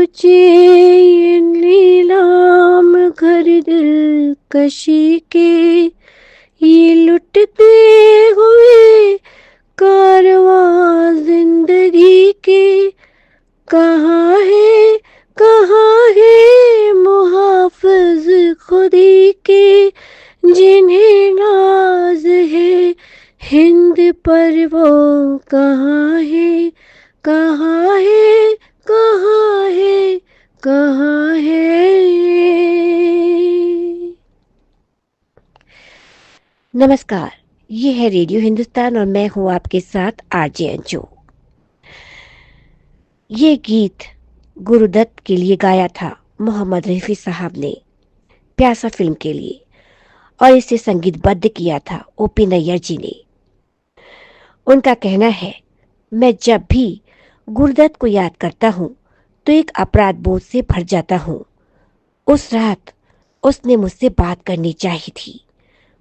सोचे ये नीलाम घर दिलकशी के, ये लुटते हुए कारवां जिंदगी के। कहाँ है मुहाफिज खुदी के, जिन्हें नाज है हिंद पर, वो कहाँ है, कहाँ है, कहाँ है, कहाँ है। नमस्कार, ये है रेडियो हिंदुस्तान और मैं हूं आपके साथ आरजे अंजू। ये गीत गुरुदत्त के लिए गाया था मोहम्मद रफी साहब ने प्यासा फिल्म के लिए, और इसे संगीतबद्ध किया था ओपी नैयर जी ने। उनका कहना है, मैं जब भी गुरुदत्त को याद करता हूँ तो एक अपराध बोध से भर जाता हूँ। उस रात उसने मुझसे बात करनी चाहिए थी,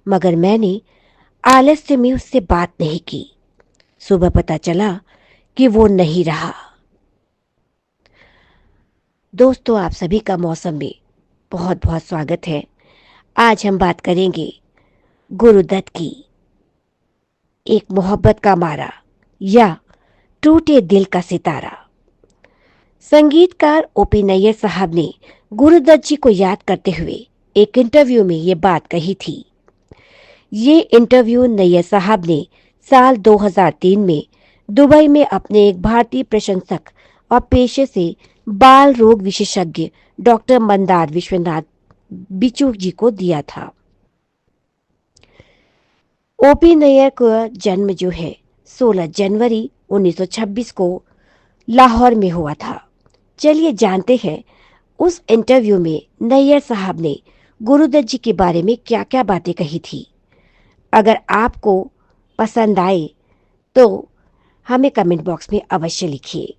मगर मैंने आलस्य में उससे बात नहीं की। सुबह पता चला कि वो नहीं रहा। दोस्तों, आप सभी का मौसम में बहुत बहुत स्वागत है। आज हम बात करेंगे गुरुदत्त की एक मोहब्बत का मारा या टूटे दिल का सितारा। संगीतकार ओपी नैयर साहब ने गुरुदत्त जी को याद करते हुए एक इंटरव्यू में ये बात कही थी। ये इंटरव्यू नैयर साहब ने साल 2003 में दुबई में अपने एक भारतीय प्रशंसक और पेशे से बाल रोग विशेषज्ञ डॉक्टर मंदार विश्वनाथ बिचू जी को दिया था। ओपी नैयर का जन्म जो है 16 जनवरी 1926 को लाहौर में हुआ था। चलिए जानते हैं उस इंटरव्यू में नैयर साहब ने गुरुदत्त जी के बारे में क्या क्या बातें कही थी। अगर आपको पसंद आए तो हमें कमेंट बॉक्स में अवश्य लिखिए।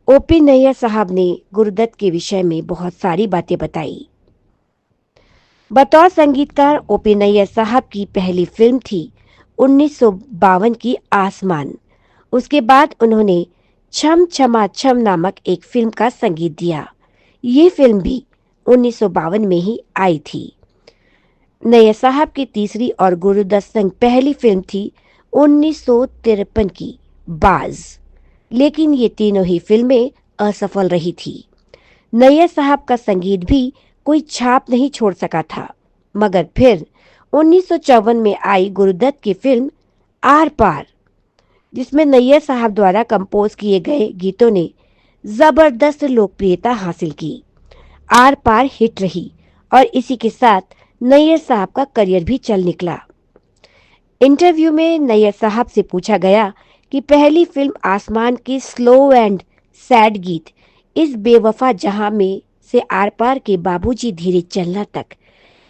ओपी नैयर साहब ने गुरुदत्त के विषय में बहुत सारी बातें बताई। बतौर संगीतकार ओपी नैयर साहब की पहली फिल्म थी 1952 की आसमान। उसके बाद उन्होंने छम छमा छम नामक एक फिल्म का संगीत दिया। ये फिल्म भी 1952 में ही आई थी। नैयर साहब की तीसरी और गुरुदत्त संग पहली फिल्म थी 1953 की बाज, लेकिन ये तीनों ही फिल्में असफल रही थी। नैयर साहब का संगीत भी कोई छाप नहीं छोड़ सका था, मगर फिर 1954 में आई गुरुदत्त की फिल्म आर पार, जिसमें नैयर साहब द्वारा कंपोज किए गए गीतों ने जबरदस्त लोकप्रियता हासिल की। आर पार हिट रही और इसी के साथ नैयर साहब का करियर भी चल निकला। इंटरव्यू में नैयर साहब से पूछा गया कि पहली फिल्म आसमान के स्लो एंड सैड गीत इस बेवफा जहां में से आर पार के बाबूजी धीरे चलना तक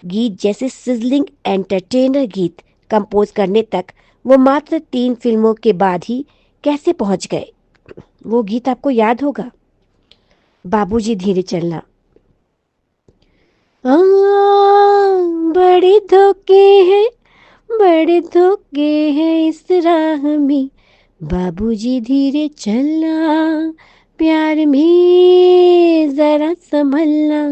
गीत जैसे सिजलिंग एंटरटेनर गीत कंपोज करने तक वो मात्र 3 फिल्मों के बाद ही कैसे पहुंच गए। वो गीत आपको याद होगा, बाबूजी धीरे चलना। बड़े धोखे हैं, बड़े धोखे हैं इस राह में, बाबूजी धीरे चलना, प्यार में जरा संभलना।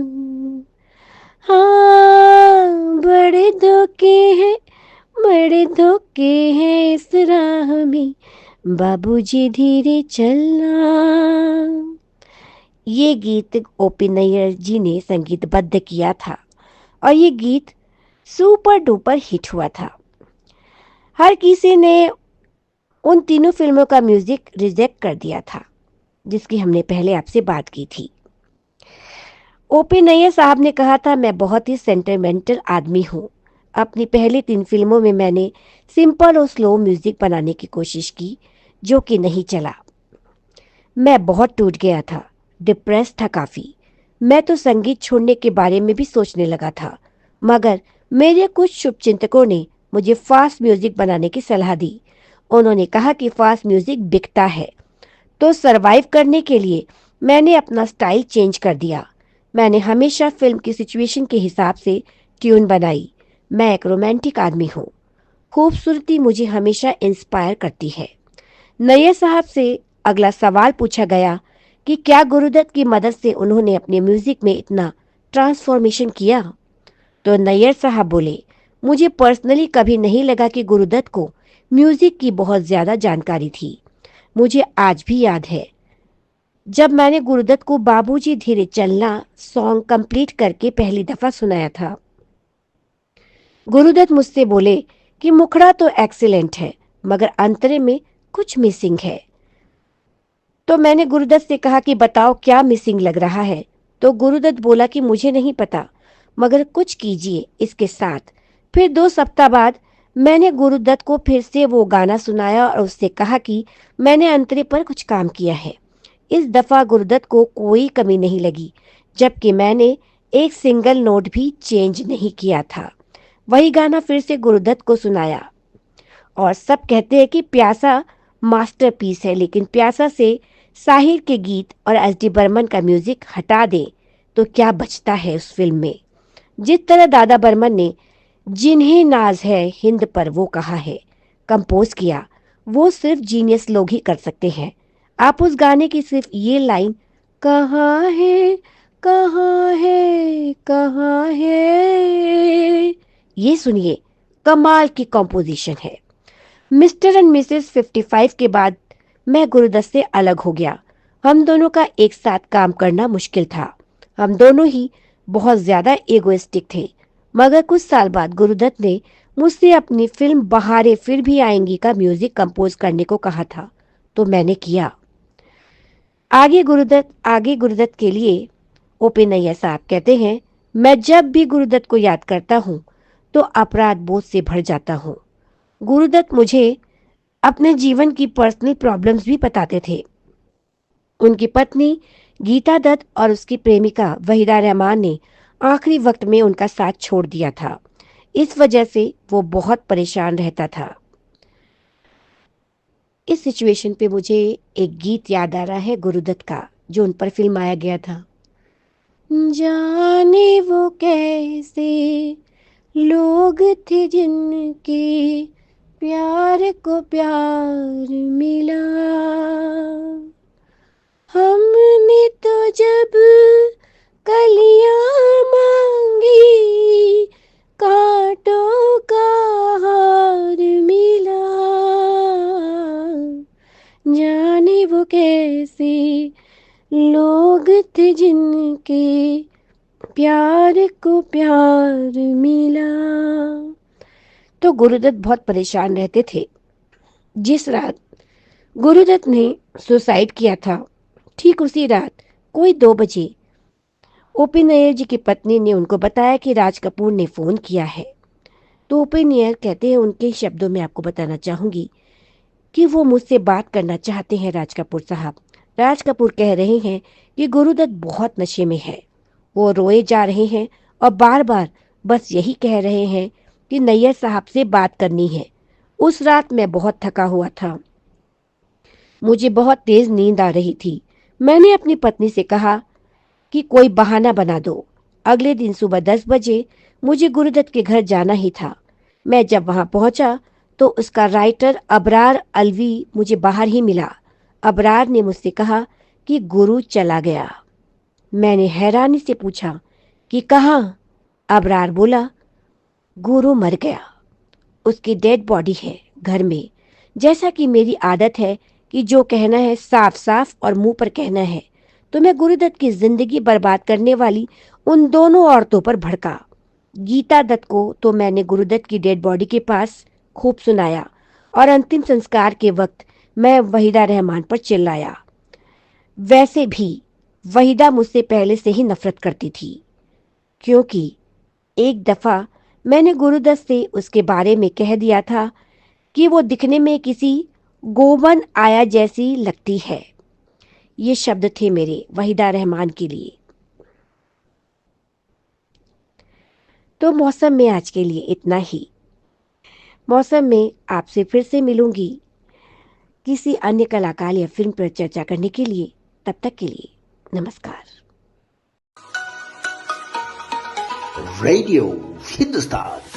हाँ, बड़े धोखे हैं, बड़े धोखे हैं इस राह में, बाबूजी धीरे चलना। ये गीत ओपी नैयर जी ने संगीतबद्ध किया था और ये गीत सुपर डुपर हिट हुआ था। हर किसी ने उन तीनों फिल्मों का म्यूजिक रिजेक्ट कर दिया था, जिसकी हमने पहले आपसे बात की थी। ओपी नैयर साहब ने कहा था, मैं बहुत ही सेंटिमेंटल आदमी हूँ। अपनी पहली 3 फिल्मों में मैंने सिंपल और स्लो म्यूजिक बनाने की कोशिश की, जो कि नहीं चला। मैं बहुत टूट गया था, डिप्रेस था काफ़ी। मैं तो संगीत छोड़ने के बारे में भी सोचने लगा था, मगर मेरे कुछ शुभचिंतकों ने मुझे फास्ट म्यूजिक बनाने की सलाह दी। उन्होंने कहा कि फास्ट म्यूजिक बिकता है, तो सरवाइव करने के लिए मैंने अपना स्टाइल चेंज कर दिया। मैंने हमेशा फिल्म की सिचुएशन के हिसाब से ट्यून बनाई। मैं एक रोमांटिक आदमी हूँ। खूबसूरती मुझे हमेशा इंस्पायर करती है। नैयर साहब से अगला सवाल पूछा गया कि क्या गुरुदत्त की मदद से उन्होंने अपने म्यूजिक में इतना ट्रांसफॉर्मेशन किया। तो नैयर साहब बोले, मुझे पर्सनली कभी नहीं लगा कि गुरुदत्त को म्यूजिक की बहुत ज्यादा जानकारी थी। मुझे आज भी याद है जब मैंने गुरुदत्त को बाबूजी धीरे चलना सॉन्ग कंप्लीट करके पहली दफा सुनाया था। गुरुदत्त मुझसे बोले कि मुखड़ा तो एक्सीलेंट है मगर अंतरे में कुछ मिसिंग है। तो मैंने गुरुदत्त से कहा कि बताओ क्या मिसिंग लग रहा है। तो गुरुदत्त बोला कि मुझे नहीं पता मगर कुछ कीजिए इसके साथ। फिर 2 सप्ताह बाद मैंने गुरुदत्त को फिर से वो गाना सुनाया और उससे कहा कि मैंने अंतरे पर कुछ काम किया है। इस दफा गुरुदत्त को कोई कमी नहीं लगी, जबकि मैंने एक सिंगल नोट भी चेंज नहीं किया था। वही गाना फिर से गुरुदत्त को सुनाया और सब कहते हैं कि प्यासा मास्टरपीस है, लेकिन प्यासा से साहिर के गीत और एस डी बर्मन का म्यूजिक हटा दे तो क्या बचता है उस फिल्म में। जिस तरह दादा बर्मन ने जिन्हें नाज है हिंद पर वो कहा है, कंपोज किया, वो सिर्फ जीनियस लोग ही कर सकते हैं। आप उस गाने की सिर्फ ये लाइन कहाँ है कहाँ है कहाँ है ये सुनिए, कमाल की कॉम्पोजिशन है। मिस्टर एंड मिसेस 55 के बाद मैं गुरुदत्त से अलग हो गया। हम दोनों का एक साथ काम करना मुश्किल था। हम दोनों ही बहुत ज्यादा एगोइस्टिक थे। मगर कुछ साल बाद गुरुदत्त ने मुझसे अपनी फिल्म बहारें फिर भी आएंगी का म्यूजिक कंपोज करने को कहा था, तो मैंने किया। आगे गुरुदत्त के लिए ओपी नैयर साहब कहते हैं, मैं जब भी गुरुदत्त को याद करता हूँ तो अपराध बोध से भर जाता हूँ। गुरुदत्त मुझे अपने जीवन की पर्सनल प्रॉब्लम्स भी बताते थे। उनकी पत्नी गीता दत्त और उसकी प्रेमिका वहीदा रहमान ने आखिरी वक्त में उनका साथ छोड़ दिया था। इस वजह से वो बहुत परेशान रहता था। इस सिचुएशन पे मुझे एक गीत याद आ रहा है गुरुदत्त का, जो उन पर फिल्माया गया था। जाने वो कैसे लोग थे जिनके प्यार को प्यार मिला, हमने तो जब कलियां मांगी कांटों का हार मिला। जाने वो कैसे लोग थे जिनके प्यार को प्यार मिला। तो गुरुदत्त बहुत परेशान रहते थे। जिस रात गुरुदत्त ने सुसाइड किया था, ठीक उसी रात कोई 2 बजे ओपी नैयर जी की पत्नी ने उनको बताया कि राज कपूर ने फोन किया है। तो ओपी नैयर कहते हैं, उनके शब्दों में आपको बताना चाहूंगी कि वो मुझसे बात करना चाहते हैं राज कपूर साहब। राज कपूर कह रहे हैं कि गुरुदत्त बहुत नशे में है। वो रोए जा रहे हैं और बार बार बस यही कह रहे हैं कि नैयर साहब से बात करनी है। उस रात मैं बहुत थका हुआ था, मुझे बहुत तेज नींद आ रही थी। मैंने अपनी पत्नी से कहा कि कोई बहाना बना दो। अगले दिन सुबह 10 बजे मुझे गुरुदत्त के घर जाना ही था। मैं जब वहां पहुंचा तो उसका राइटर अबरार अलवी मुझे बाहर ही मिला। अबरार ने मुझसे कहा कि गुरु चला गया। मैंने हैरानी से पूछा कि कहाँ। अबरार बोला, गुरु मर गया, उसकी डेड बॉडी है घर में। जैसा कि मेरी आदत है कि जो कहना है साफ साफ और मुंह पर कहना है, तो मैं गुरुदत्त की जिंदगी बर्बाद करने वाली उन दोनों औरतों पर भड़का। गीता दत्त को तो मैंने गुरुदत्त की डेड बॉडी के पास खूब सुनाया और अंतिम संस्कार के वक्त मैं वहीदा रहमान पर चिल्लाया। वैसे भी वहीदा मुझसे पहले से ही नफरत करती थी, क्योंकि एक दफा मैंने गुरुदत्त से उसके बारे में कह दिया था कि वो दिखने में किसी गोवन आया जैसी लगती है। ये शब्द थे मेरे वहीदा रहमान के लिए। तो मौसम में आज के लिए इतना ही। मौसम में आपसे फिर से मिलूंगी किसी अन्य कलाकार या फिल्म पर चर्चा करने के लिए। तब तक के लिए नमस्कार। रेडियो हिंदुस्तान